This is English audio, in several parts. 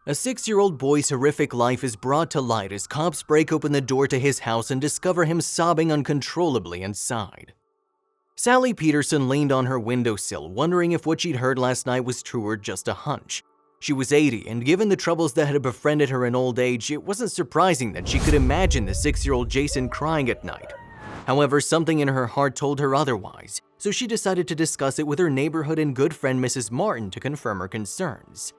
A 6-year-old boy's horrific life is brought to light as cops break open the door to his house and discover him sobbing uncontrollably inside. Sally Peterson leaned on her windowsill, wondering if what she'd heard last night was true or just a hunch. She was 80, and given the troubles that had befriended her in old age, it wasn't surprising that she could imagine the 6-year-old Jason crying at night. However, something in her heart told her otherwise, so she decided to discuss it with her neighborhood and good friend Mrs. Martin to confirm her concerns.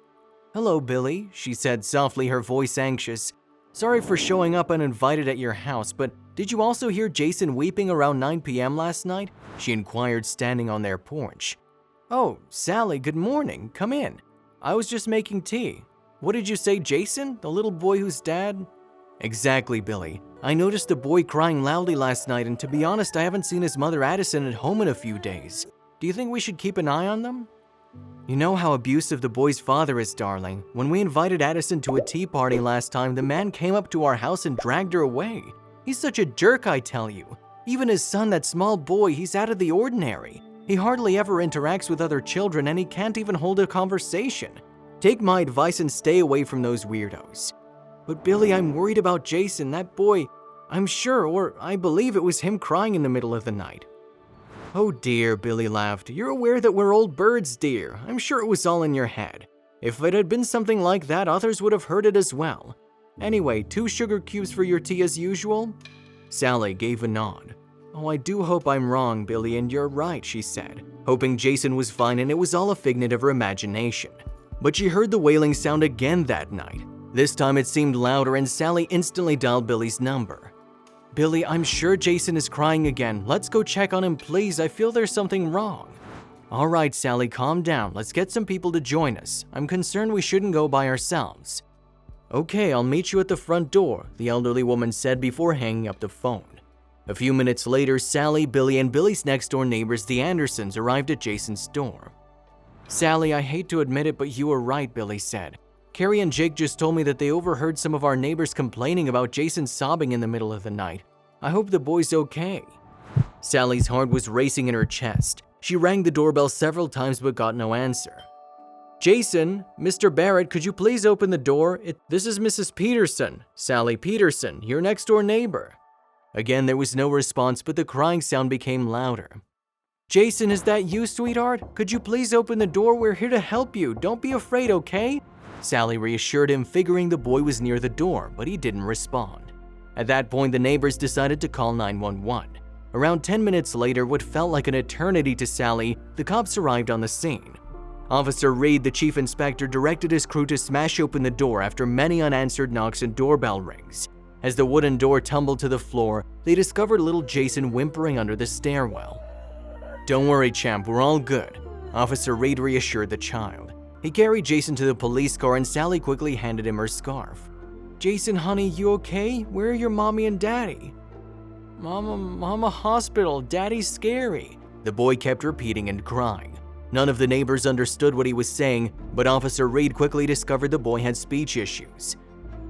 "Hello, Billy," she said softly, her voice anxious. "Sorry for showing up uninvited at your house, but did you also hear Jason weeping around 9 p.m. last night?" she inquired, standing on their porch. "Oh, Sally, good morning. Come in. I was just making tea. What did you say, Jason? The little boy whose dad?" "Exactly, Billy. I noticed the boy crying loudly last night, and to be honest, I haven't seen his mother Addison at home in a few days. Do you think we should keep an eye on them?" "You know how abusive the boy's father is, darling. When we invited Addison to a tea party last time, the man came up to our house and dragged her away. He's such a jerk, I tell you. Even his son, that small boy, he's out of the ordinary. He hardly ever interacts with other children, and he can't even hold a conversation. Take my advice and stay away from those weirdos." "But Billy, I'm worried about Jason, that boy. I'm sure, or I believe it was him crying in the middle of the night." "Oh dear," Billy laughed. "You're aware that we're old birds, dear. I'm sure it was all in your head. If it had been something like that, others would have heard it as well. Anyway, 2 sugar cubes for your tea as usual?" Sally gave a nod. "Oh, I do hope I'm wrong, Billy, and you're right," she said, hoping Jason was fine and it was all a figment of her imagination. But she heard the wailing sound again that night. This time it seemed louder, and Sally instantly dialed Billy's number. "Billy, I'm sure Jason is crying again. Let's go check on him, please. I feel there's something wrong." "All right, Sally, calm down. Let's get some people to join us. I'm concerned we shouldn't go by ourselves." "Okay, I'll meet you at the front door," the elderly woman said before hanging up the phone. A few minutes later, Sally, Billy, and Billy's next-door neighbors, the Andersons, arrived at Jason's door. "Sally, I hate to admit it, but you were right," Billy said. "Carrie and Jake just told me that they overheard some of our neighbors complaining about Jason sobbing in the middle of the night. I hope the boy's okay." Sally's heart was racing in her chest. She rang the doorbell several times but got no answer. "Jason, Mr. Barrett, could you please open the door? This is Mrs. Peterson, Sally Peterson, your next-door neighbor." Again, there was no response, but the crying sound became louder. "Jason, is that you, sweetheart? Could you please open the door? We're here to help you. Don't be afraid, okay?" Sally reassured him, figuring the boy was near the door, but he didn't respond. At that point, the neighbors decided to call 911. Around 10 minutes later, what felt like an eternity to Sally, the cops arrived on the scene. Officer Reed, the chief inspector, directed his crew to smash open the door after many unanswered knocks and doorbell rings. As the wooden door tumbled to the floor, they discovered little Jason whimpering under the stairwell. "Don't worry, champ, we're all good," Officer Reed reassured the child. He carried Jason to the police car, and Sally quickly handed him her scarf. "Jason, honey, you okay? Where are your mommy and daddy?" Mama, hospital. Daddy's scary," the boy kept repeating and crying. None of the neighbors understood what he was saying, but Officer Reed quickly discovered the boy had speech issues.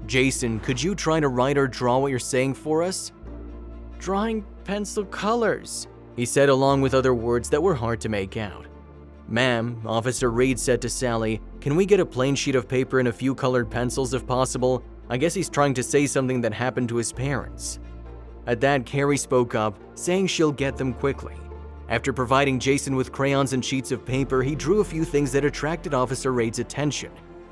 "Jason, could you try to write or draw what you're saying for us?" "Drawing pencil colors," he said, along with other words that were hard to make out. "Ma'am," Officer Reed said to Sally, "can we get a plain sheet of paper and a few colored pencils if possible? I guess he's trying to say something that happened to his parents." At that, Carrie spoke up, saying she'll get them quickly. After providing Jason with crayons and sheets of paper, he drew a few things that attracted Officer Reed's attention.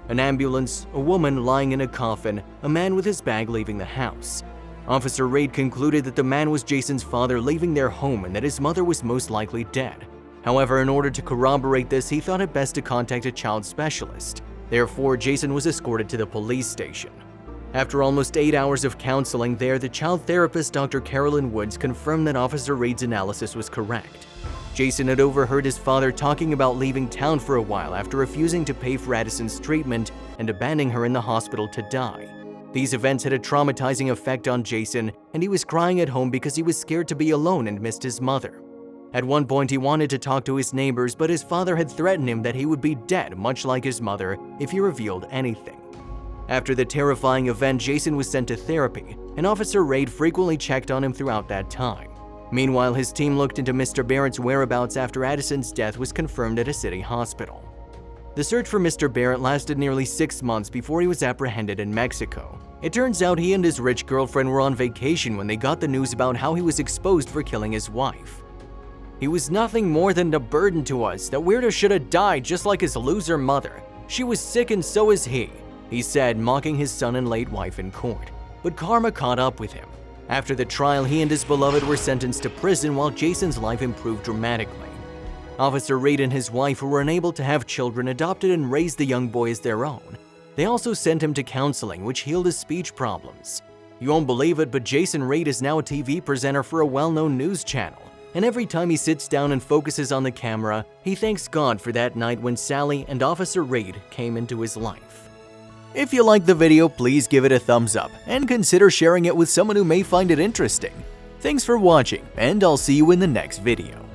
An ambulance, a woman lying in a coffin, a man with his bag leaving the house. Officer Reed concluded that the man was Jason's father leaving their home and that his mother was most likely dead. However, in order to corroborate this, he thought it best to contact a child specialist. Therefore, Jason was escorted to the police station. After almost 8 hours of counseling there, the child therapist Dr. Carolyn Woods confirmed that Officer Reed's analysis was correct. Jason had overheard his father talking about leaving town for a while after refusing to pay for Addison's treatment and abandoning her in the hospital to die. These events had a traumatizing effect on Jason, and he was crying at home because he was scared to be alone and missed his mother. At one point, he wanted to talk to his neighbors, but his father had threatened him that he would be dead, much like his mother, if he revealed anything. After the terrifying event, Jason was sent to therapy, and Officer Reed frequently checked on him throughout that time. Meanwhile, his team looked into Mr. Barrett's whereabouts after Addison's death was confirmed at a city hospital. The search for Mr. Barrett lasted nearly 6 months before he was apprehended in Mexico. It turns out he and his rich girlfriend were on vacation when they got the news about how he was exposed for killing his wife. "He was nothing more than a burden to us. That weirdo should have died just like his loser mother. She was sick and so is he said, mocking his son and late wife in court. But karma caught up with him. After the trial, he and his beloved were sentenced to prison while Jason's life improved dramatically. Officer Reed and his wife, who were unable to have children, adopted and raised the young boy as their own. They also sent him to counseling, which healed his speech problems. You won't believe it, but Jason Reed is now a TV presenter for a well-known news channel. And every time he sits down and focuses on the camera, he thanks God for that night when Sally and Officer Reed came into his life. If you liked the video, please give it a thumbs up and consider sharing it with someone who may find it interesting. Thanks for watching, and I'll see you in the next video.